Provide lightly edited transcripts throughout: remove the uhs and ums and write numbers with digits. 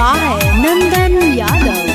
by Nandan Yadav.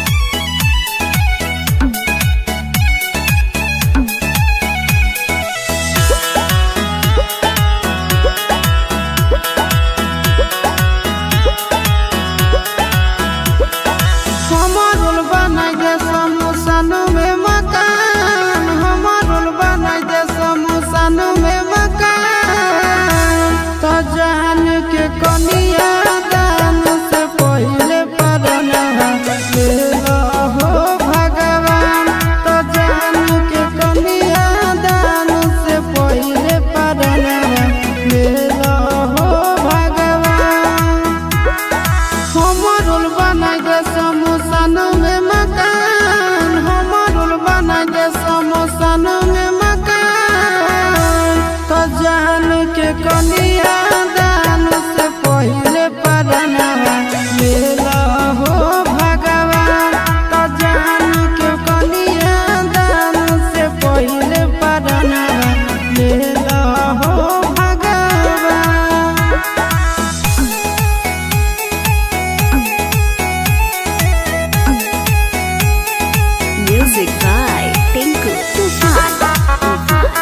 Music by Tinku Tufan.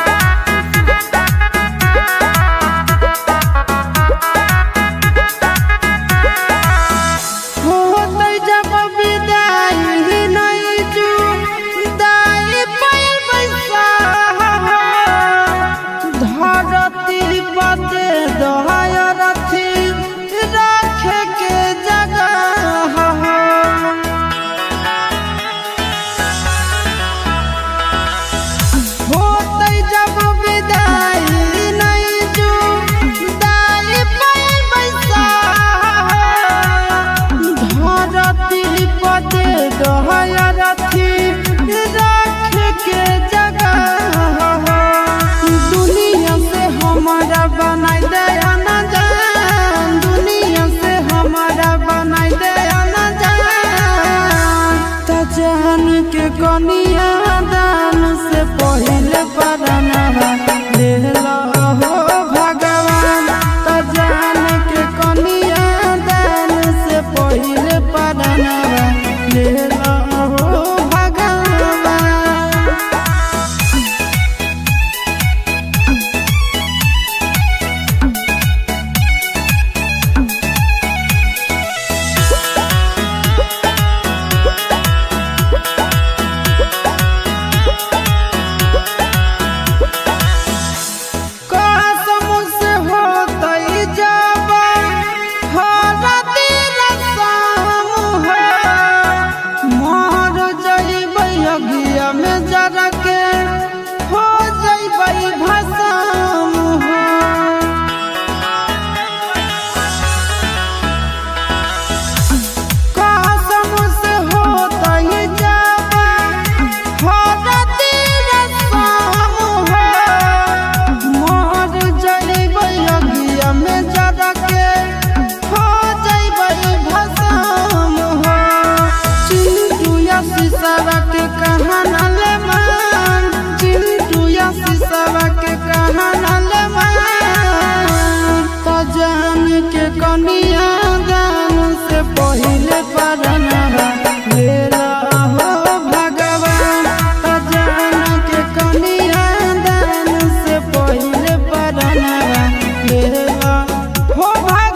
कनिया दान से पहले परनवा लेला हो भगवान त जान के कनिया दान से पहले परनवा लेला हो भगवान। में जरा के हो जइबै भस्म हो कसम से होतै जाबा हो राति रस्म हो मर जइबै अगिया में जरा के हो जइबै भस्म हो चिंटू या सिसरा के कहाना ले मान चिंटू या सिसरा के कहाना ले मान त जान के कनिया दान से पहले परनवा लेला हो भगवान त जान के कनिया दान से पहले परनवा लेला हो भगवान।